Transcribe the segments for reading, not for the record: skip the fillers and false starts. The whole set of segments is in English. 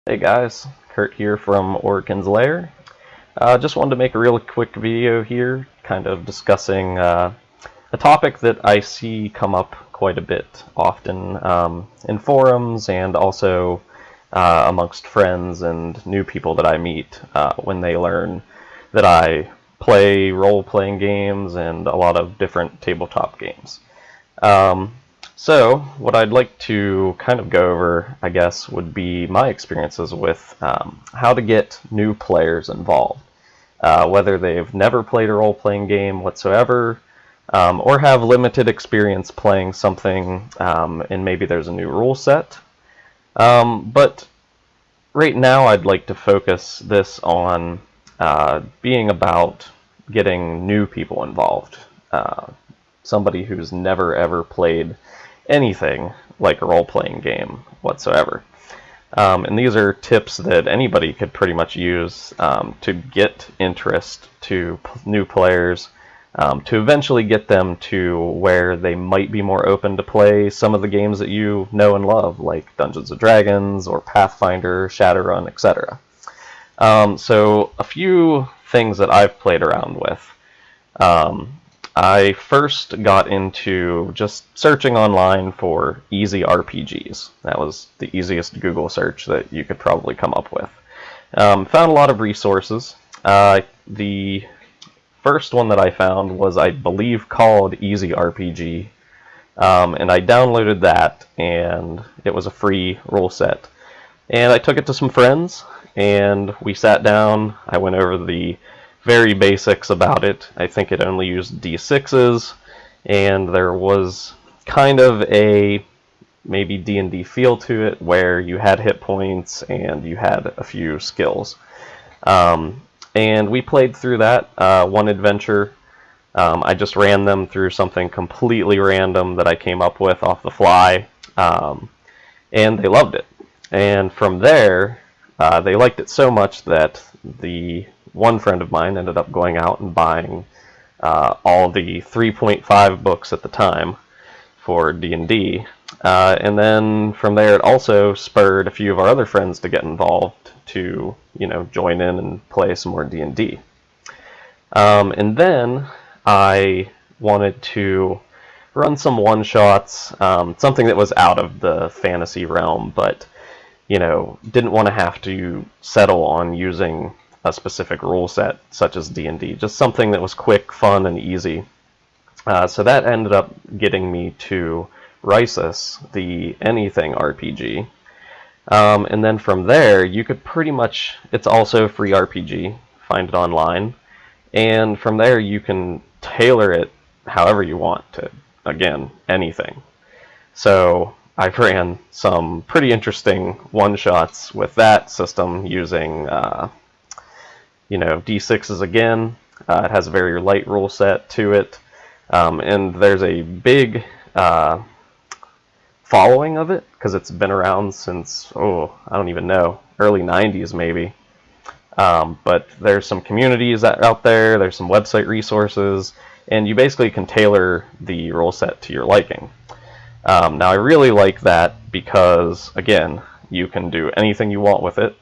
Hey guys, Kurt here from Oregon's Lair. Just wanted to make a real quick video here, kind of discussing a topic that I see come up quite a bit often in forums and also amongst friends and new people that I meet when they learn that I play role-playing games and a lot of different tabletop games. So, what I'd like to kind of go over, I guess, would be my experiences with how to get new players involved. Whether they've never played a role-playing game whatsoever, or have limited experience playing something, and maybe there's a new rule set. But right now I'd like to focus this on being about getting new people involved. Somebody who's never ever played anything like a role-playing game whatsoever. And these are tips that anybody could pretty much use to get interest to new players, to eventually get them to where they might be more open to play some of the games that you know and love, like Dungeons & Dragons or Pathfinder, Shadowrun, etc. So a few things that I've played around with. I first got into just searching online for easy RPGs. That was the easiest Google search that you could probably come up with. Found a lot of resources. The first one that I found was, I believe, called Easy RPG, and I downloaded that, and it was a free rule set. And I took it to some friends, and we sat down. I went over the very basics about it. I think it only used D6s, and there was kind of a maybe D&D feel to it, where you had hit points and you had a few skills. And we played through that one adventure. I just ran them through something completely random that I came up with off the fly, and they loved it. And from there, they liked it so much that one friend of mine ended up going out and buying all the 3.5 books at the time for D&D. And then from there, it also spurred a few of our other friends to get involved, to join in and play some more D&D. And then I wanted to run some one-shots, something that was out of the fantasy realm, but didn't want to have to settle on using a specific rule set such as D&D, just something that was quick, fun, and easy. So that ended up getting me to Risus, the anything RPG. And then from there, you could pretty much, it's also free RPG, find it online, and from there you can tailor it however you want to, again, anything. So I ran some pretty interesting one-shots with that system using D6s again. It has a very light rule set to it, and there's a big following of it because it's been around since, I don't even know, early 90s maybe. But there's some communities out there, there's some website resources, and you basically can tailor the rule set to your liking. Now I really like that because, again, you can do anything you want with it,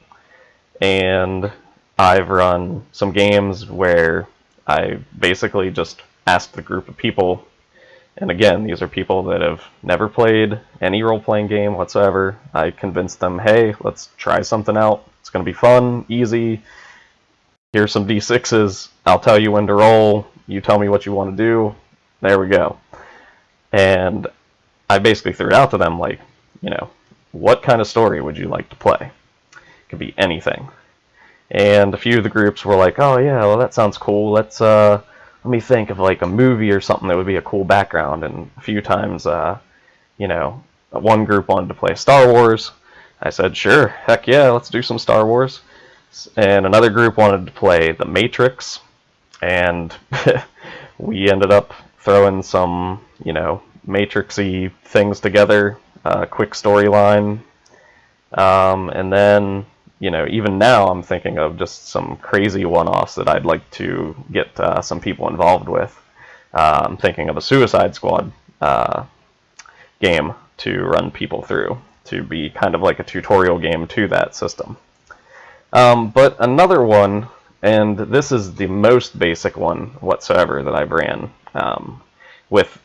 and I've run some games where I basically just asked the group of people, and again, these are people that have never played any role-playing game whatsoever. I convinced them, hey, let's try something out. It's going to be fun, easy. Here's some D6s. I'll tell you when to roll. You tell me what you want to do. There we go. And I basically threw it out to them, like, what kind of story would you like to play? It could be anything. And a few of the groups were like, oh yeah, well that sounds cool. Let me think of like a movie or something that would be a cool background. And a few times, one group wanted to play Star Wars. I said, sure, heck yeah, let's do some Star Wars. And another group wanted to play The Matrix. And we ended up throwing some, Matrix-y things together, quick storyline. And then, even now I'm thinking of just some crazy one-offs that I'd like to get some people involved with. I'm thinking of a Suicide Squad game to run people through. to be kind of like a tutorial game to that system. But another one, and this is the most basic one whatsoever that I've ran, with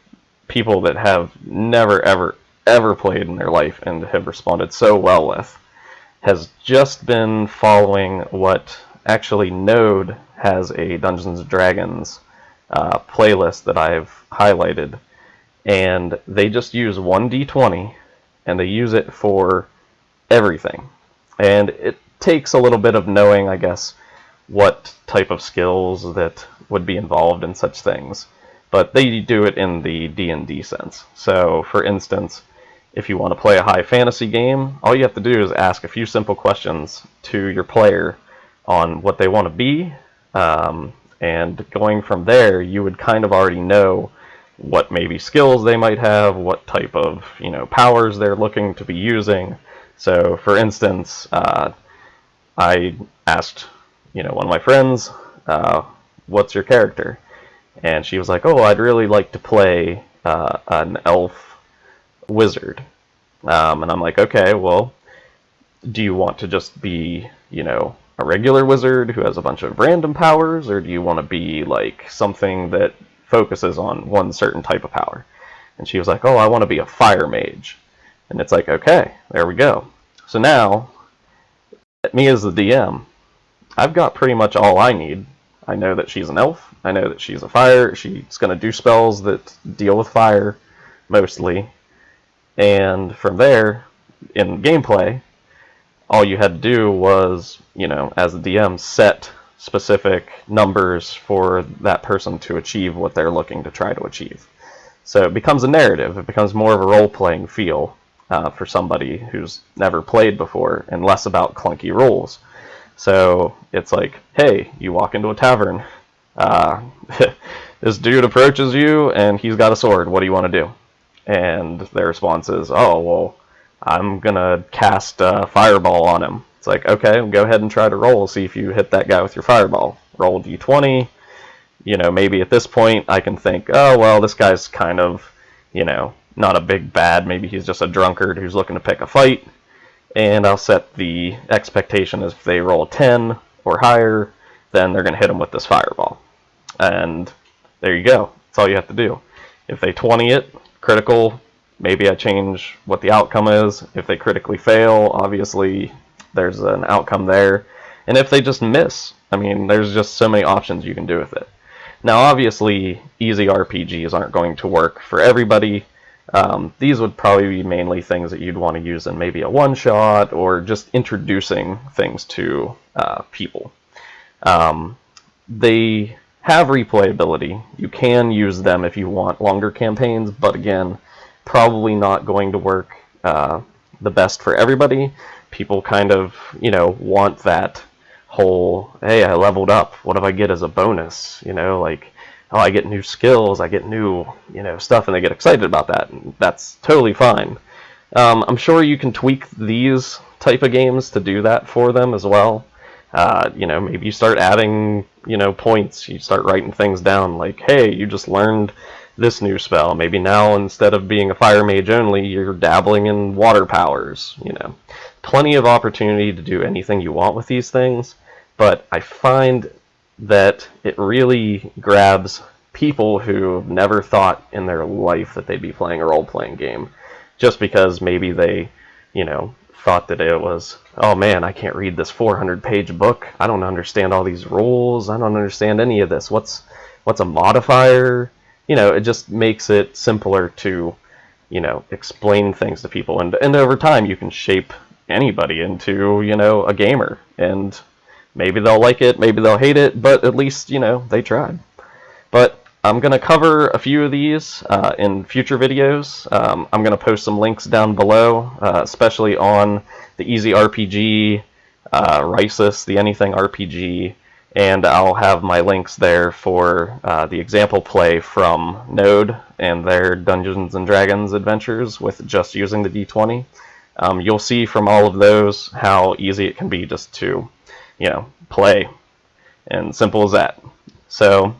people that have never, ever played in their life and have responded so well with, has just been following what actually Node has a Dungeons & Dragons playlist that I've highlighted, and they just use 1d20 and they use it for everything. And it takes a little bit of knowing, I guess, what type of skills that would be involved in such things, but they do it in the D&D sense. So for instance, if you want to play a high fantasy game, all you have to do is ask a few simple questions to your player on what they want to be, and going from there, you would kind of already know what maybe skills they might have, what type of powers they're looking to be using. So, for instance, I asked one of my friends, "What's your character?" And she was like, "Oh, I'd really like to play an elf wizard." And I'm like, "Okay, well, do you want to just be a regular wizard who has a bunch of random powers, or do you want to be like something that focuses on one certain type of power?" And she was like, "Oh, I want to be a fire mage." And it's like, okay, there we go. So now, me as the DM, I've got pretty much all I need. I know that she's an elf. I know that she's a fire. She's going to do spells that deal with fire, mostly. And from there, in gameplay, all you had to do was, as a DM, set specific numbers for that person to achieve what they're looking to try to achieve. So it becomes a narrative. It becomes more of a role-playing feel for somebody who's never played before, and less about clunky rules. So it's like, hey, you walk into a tavern. This dude approaches you, and he's got a sword. What do you want to do? And their response is, oh, well, I'm going to cast Fireball on him. It's like, okay, go ahead and try to roll. See if you hit that guy with your Fireball. Roll d20. Maybe at this point I can think, oh, well, this guy's kind of, not a big bad. Maybe he's just a drunkard who's looking to pick a fight. And I'll set the expectation as if they roll a 10 or higher, then they're going to hit him with this Fireball. And there you go. That's all you have to do. If they 20 it, critical, maybe I change what the outcome is. If they critically fail, obviously there's an outcome there. And if they just miss, there's just so many options you can do with it. Now, obviously, easy RPGs aren't going to work for everybody. These would probably be mainly things that you'd want to use in maybe a one-shot or just introducing things to people. They have replayability. You can use them if you want longer campaigns, but again, probably not going to work the best for everybody. People kind of, want that whole, hey, I leveled up. What do I get as a bonus? Oh, I get new skills, I get new, stuff, and they get excited about that. And that's totally fine. I'm sure you can tweak these type of games to do that for them as well. Maybe you start adding, points. You start writing things down like, hey, you just learned this new spell. Maybe now instead of being a fire mage only, you're dabbling in water powers. Plenty of opportunity to do anything you want with these things, but I find that it really grabs people who never thought in their life that they'd be playing a role-playing game, just because maybe they, thought that it was, oh man, I can't read this 400-page book. I don't understand all these rules. I don't understand any of this. What's a modifier? It just makes it simpler to, explain things to people. And over time, you can shape anybody into, a gamer. And maybe they'll like it, maybe they'll hate it, but at least, they tried. But I'm going to cover a few of these in future videos. I'm going to post some links down below, especially on the Easy RPG, Risus, the Anything RPG, and I'll have my links there for the example play from Node and their Dungeons & Dragons adventures with just using the D20. You'll see from all of those how easy it can be just to, play, and simple as that. So,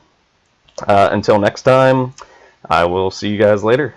until next time, I will see you guys later.